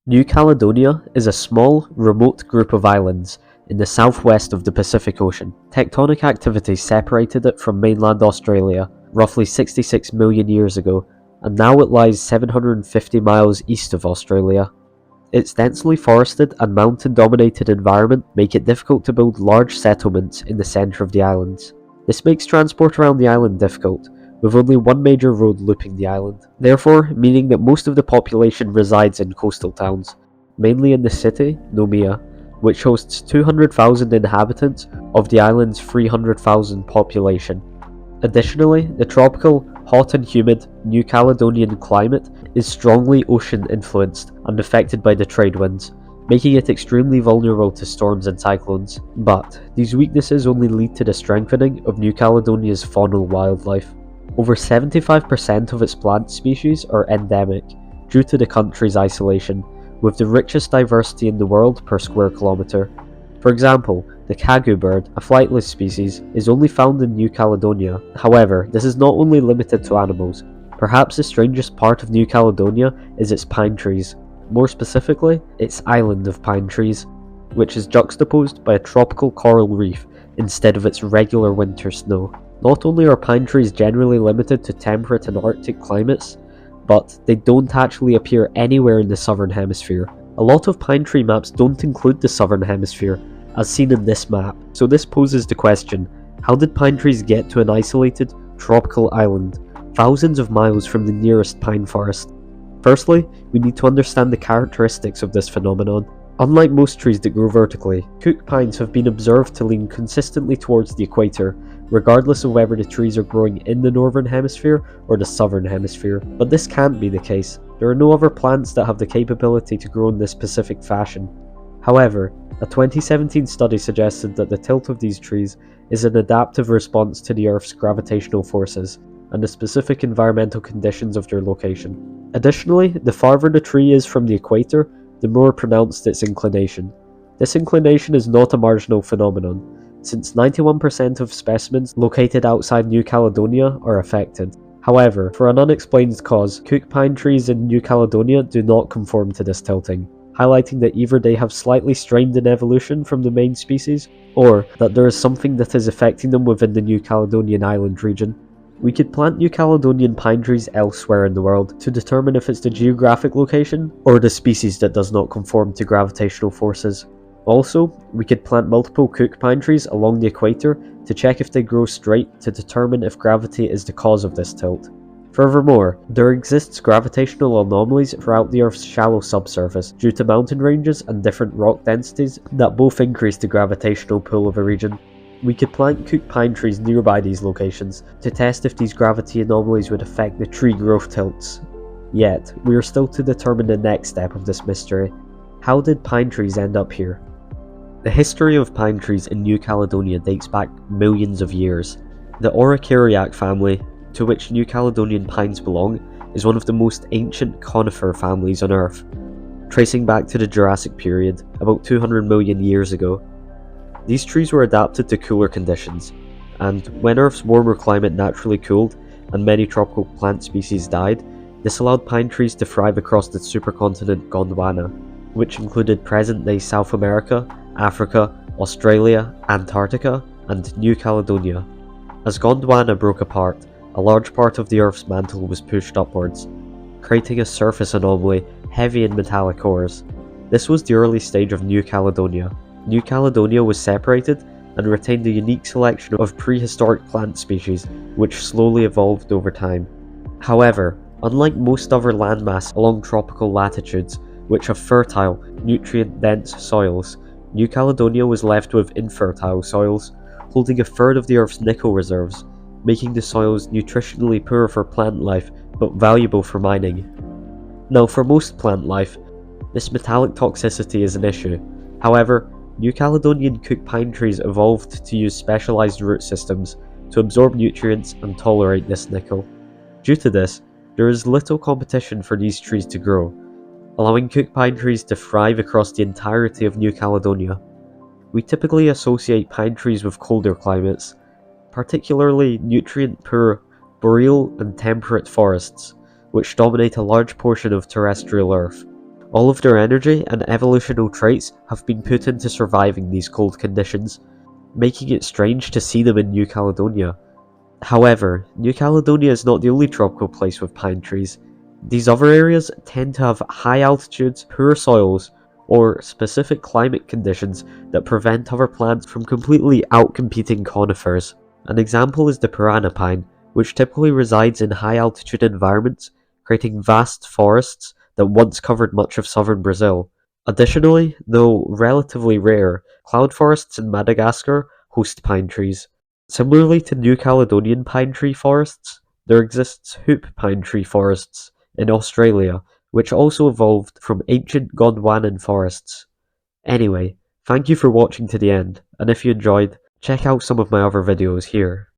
New Caledonia is a small, remote group of islands in the southwest of the Pacific Ocean. Tectonic activity separated it from mainland Australia roughly 66 million years ago, and now it lies 750 miles east of Australia. Its densely forested and mountain-dominated environment make it difficult to build large settlements in the centre of the islands. This makes transport around the island difficult, with only one major road looping the island, therefore meaning that most of the population resides in coastal towns, mainly in the city, Noumea, which hosts 200,000 inhabitants of the island's 300,000 population. Additionally, the tropical, hot and humid New Caledonian climate is strongly ocean-influenced and affected by the trade winds, making it extremely vulnerable to storms and cyclones. But these weaknesses only lead to the strengthening of New Caledonia's faunal wildlife. Over 75% of its plant species are endemic, due to the country's isolation, with the richest diversity in the world per square kilometre. For example, the kagu bird, a flightless species, is only found in New Caledonia. However, this is not only limited to animals. Perhaps the strangest part of New Caledonia is its pine trees. More specifically, its island of pine trees, which is juxtaposed by a tropical coral reef instead of its regular winter snow. Not only are pine trees generally limited to temperate and arctic climates, but they don't actually appear anywhere in the southern hemisphere. A lot of pine tree maps don't include the southern hemisphere, as seen in this map, so this poses the question, how did pine trees get to an isolated, tropical island, thousands of miles from the nearest pine forest? Firstly, we need to understand the characteristics of this phenomenon. Unlike most trees that grow vertically, Cook pines have been observed to lean consistently towards the equator, regardless of whether the trees are growing in the northern hemisphere or the southern hemisphere. But this can't be the case. There are no other plants that have the capability to grow in this specific fashion. However, a 2017 study suggested that the tilt of these trees is an adaptive response to the Earth's gravitational forces and the specific environmental conditions of their location. Additionally, the farther the tree is from the equator, the more pronounced its inclination. This inclination is not a marginal phenomenon, since 91% of specimens located outside New Caledonia are affected. However, for an unexplained cause, Cook pine trees in New Caledonia do not conform to this tilting, highlighting that either they have slightly strained in evolution from the main species, or that there is something that is affecting them within the New Caledonian island region. We could plant New Caledonian pine trees elsewhere in the world to determine if it's the geographic location or the species that does not conform to gravitational forces. Also, we could plant multiple Cook pine trees along the equator to check if they grow straight to determine if gravity is the cause of this tilt. Furthermore, there exists gravitational anomalies throughout the Earth's shallow subsurface due to mountain ranges and different rock densities that both increase the gravitational pull of a region. We could plant Cook pine trees nearby these locations to test if these gravity anomalies would affect the tree growth tilts. Yet, we are still to determine the next step of this mystery. How did pine trees end up here? The history of pine trees in New Caledonia dates back millions of years. The Araucariac family, to which New Caledonian pines belong, is one of the most ancient conifer families on Earth, tracing back to the Jurassic period, about 200 million years ago. These trees were adapted to cooler conditions, and when Earth's warmer climate naturally cooled and many tropical plant species died, this allowed pine trees to thrive across the supercontinent Gondwana, which included present-day South America, Africa, Australia, Antarctica, and New Caledonia. As Gondwana broke apart, a large part of the Earth's mantle was pushed upwards, creating a surface anomaly heavy in metallic ores. This was the early stage of New Caledonia. New Caledonia was separated and retained a unique selection of prehistoric plant species, which slowly evolved over time. However, unlike most other landmass along tropical latitudes, which have fertile, nutrient-dense soils, New Caledonia was left with infertile soils, holding a third of the Earth's nickel reserves, making the soils nutritionally poor for plant life but valuable for mining. Now, for most plant life, this metallic toxicity is an issue. However, New Caledonian Cook pine trees evolved to use specialized root systems to absorb nutrients and tolerate this nickel. Due to this, there is little competition for these trees to grow, allowing Cook pine trees to thrive across the entirety of New Caledonia. We typically associate pine trees with colder climates, particularly nutrient-poor boreal and temperate forests, which dominate a large portion of terrestrial Earth. All of their energy and evolutionary traits have been put into surviving these cold conditions, making it strange to see them in New Caledonia. However, New Caledonia is not the only tropical place with pine trees. These other areas tend to have high altitudes, poor soils, or specific climate conditions that prevent other plants from completely outcompeting conifers. An example is the piranha pine, which typically resides in high altitude environments, creating vast forests that once covered much of southern Brazil. Additionally, though relatively rare, cloud forests in Madagascar host pine trees. Similarly to New Caledonian pine tree forests, there exists hoop pine tree forests in Australia, which also evolved from ancient Gondwanan forests. Anyway, thank you for watching to the end, and if you enjoyed, check out some of my other videos here.